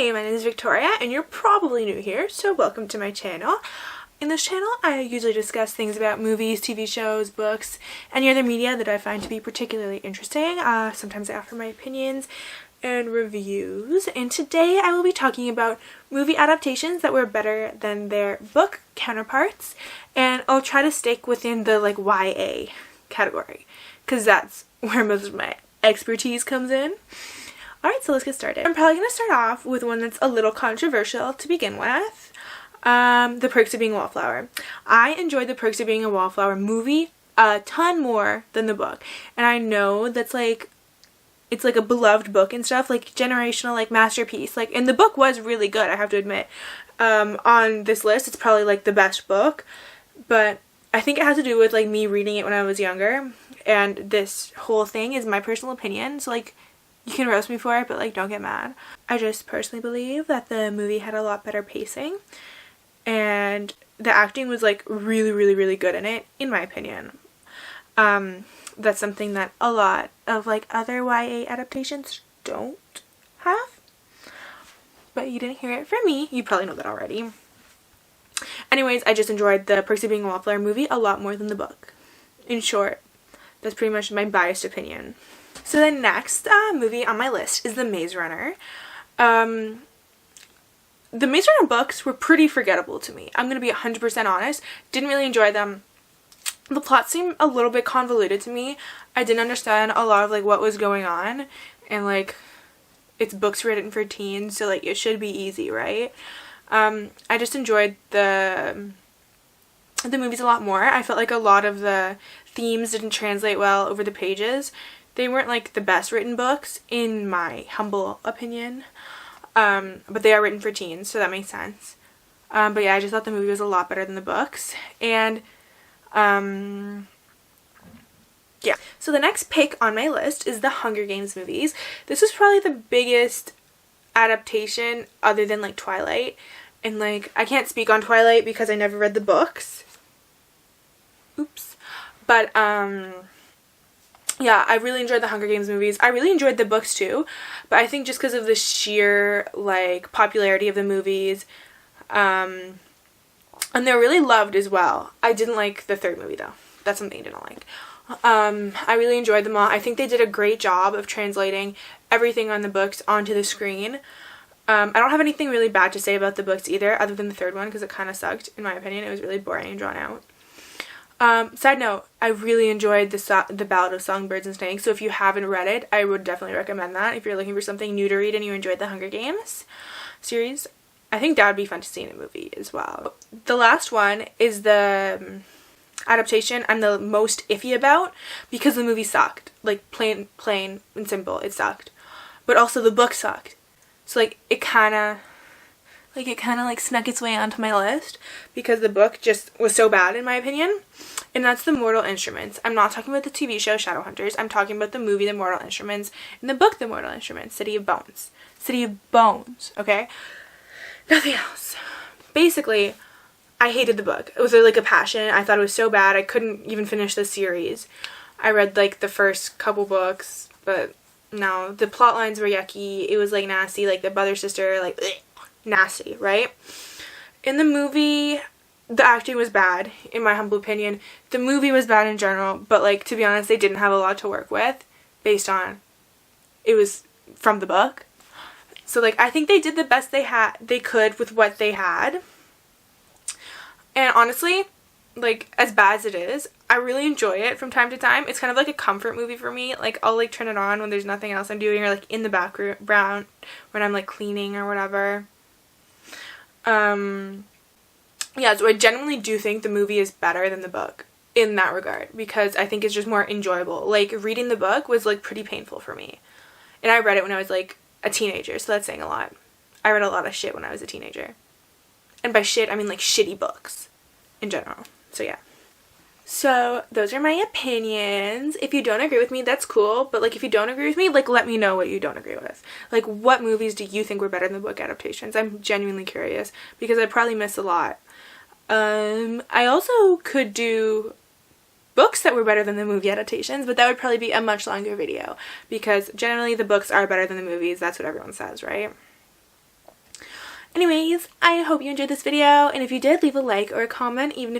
Hey, my name is Victoria and you're probably new here, so welcome to my channel. In this channel, I usually discuss things about movies, TV shows, books, any other media that I find to be particularly interesting. Sometimes I offer my opinions and reviews, and today I will be talking about movie adaptations that were better than their book counterparts, and I'll try to stick within the YA category, because that's where most of my expertise comes in. Alright, so let's get started. I'm probably going to start off with one that's a little controversial to begin with. The Perks of Being a Wallflower. I enjoyed The Perks of Being a Wallflower movie a ton more than the book. And I know that's it's like a beloved book and stuff, like generational, masterpiece. And the book was really good, I have to admit. On this list, it's probably the best book. But I think it has to do with me reading it when I was younger. And this whole thing is my personal opinion. So you can roast me for it, but don't get mad. I just personally believe that the movie had a lot better pacing, and the acting was really, really, really good in it, in my opinion. That's something that a lot of other YA adaptations don't have. But you didn't hear it from me. You probably know that already. Anyways, I just enjoyed the Perks of Being a Wallflower movie a lot more than the book. In short, that's pretty much my biased opinion. So the next movie on my list is The Maze Runner. The Maze Runner books were pretty forgettable to me. I'm going to be 100% honest. Didn't really enjoy them. The plot seemed a little bit convoluted to me. I didn't understand a lot of what was going on. And it's books written for teens, so it should be easy, right? I just enjoyed the movies a lot more. I felt a lot of the themes didn't translate well over the pages. They weren't the best written books, in my humble opinion, but they are written for teens, so that makes sense. But yeah, I just thought the movie was a lot better than the books, and yeah. So the next pick on my list is the Hunger Games movies. This was probably the biggest adaptation other than Twilight, and I can't speak on Twilight because I never read the books. Oops. But yeah, I really enjoyed the Hunger Games movies. I really enjoyed the books too, but I think just because of the sheer popularity of the movies, and they're really loved as well. I didn't like the third movie though. That's something I didn't like. I really enjoyed them all. I think they did a great job of translating everything on the books onto the screen. I don't have anything really bad to say about the books either, other than the third one, because it kind of sucked in my opinion. It was really boring and drawn out. Side note, I really enjoyed the Ballad of Songbirds and Snakes, so if you haven't read it, I would definitely recommend that. If you're looking for something new to read and you enjoyed the Hunger Games series, I think that would be fun to see in a movie as well. The last one is the adaptation I'm the most iffy about, because the movie sucked. Plain and simple, it sucked. But also the book sucked. So it kind of snuck its way onto my list because the book just was so bad in my opinion. And that's The Mortal Instruments. I'm not talking about the TV show Shadowhunters. I'm talking about the movie The Mortal Instruments and the book The Mortal Instruments, City of Bones. City of Bones, okay? Nothing else. Basically, I hated the book. It was a passion. I thought it was so bad. I couldn't even finish the series. I read the first couple books, but no, the plot lines were yucky. It was nasty, the brother sister, nasty, right? In the movie, the acting was bad, in my humble opinion. The movie was bad in general, but to be honest, they didn't have a lot to work with based on it was from the book. So I think they did the best they could with what they had. And honestly, as bad as it is, I really enjoy it from time to time. It's kind of a comfort movie for me. I'll turn it on when there's nothing else I'm doing, or in the background when I'm cleaning or whatever. Yeah, so I genuinely do think the movie is better than the book in that regard, because I think it's just more enjoyable. Reading the book was pretty painful for me, and I read it when I was a teenager, so that's saying a lot. I read a lot of shit when I was a teenager, and by shit I mean shitty books in general. So yeah. So those are my opinions. If you don't agree with me, that's cool, but if you don't agree with me, let me know what you don't agree with. What movies do you think were better than the book adaptations? I'm genuinely curious, because I probably missed a lot. I also could do books that were better than the movie adaptations, but that would probably be a much longer video, because generally the books are better than the movies. That's what everyone says, right? Anyways, I hope you enjoyed this video, and if you did, leave a like or a comment, even if